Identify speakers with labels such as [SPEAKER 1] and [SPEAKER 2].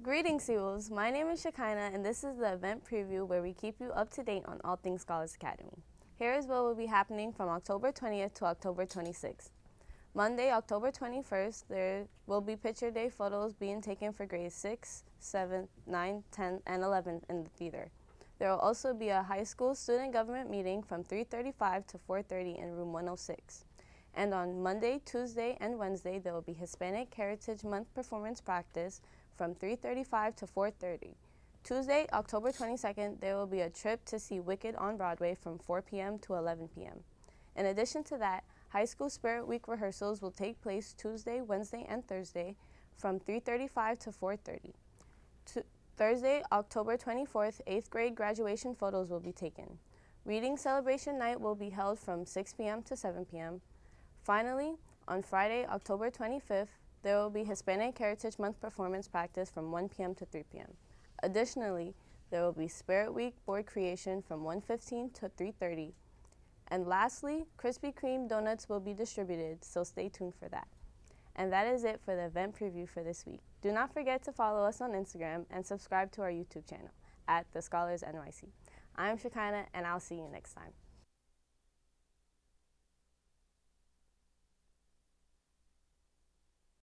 [SPEAKER 1] Greetings, Seals. My name is Shekinah, and this is the event preview where we keep you up to date on all things Scholars Academy. Here is what will be happening from October 20th to October 26th. Monday, October 21st, there will be picture day photos being taken for grades 6, 7, 9, 10, and 11 in the theater. There will also be a high school student government meeting from 3:35 to 4:30 in room 106. And on Monday, Tuesday, and Wednesday, there will be Hispanic Heritage Month performance practice from 3:35 to 4:30. Tuesday, October 22nd, there will be a trip to see Wicked on Broadway from 4 p.m. to 11 p.m. In addition to that, High School Spirit Week rehearsals will take place Tuesday, Wednesday, and Thursday from 3:35 to 4:30. Thursday, October 24th, 8th grade graduation photos will be taken. Reading celebration night will be held from 6 p.m. to 7 p.m. Finally, on Friday, October 25th, there will be Hispanic Heritage Month performance practice from 1 p.m. to 3 p.m. Additionally, there will be Spirit Week board creation from 1:15 to 3:30. And lastly, Krispy Kreme donuts will be distributed, so stay tuned for that. And that is it for the event preview for this week. Do not forget to follow us on Instagram and subscribe to our YouTube channel at The Scholars NYC. I'm Shekinah, and I'll see you next time.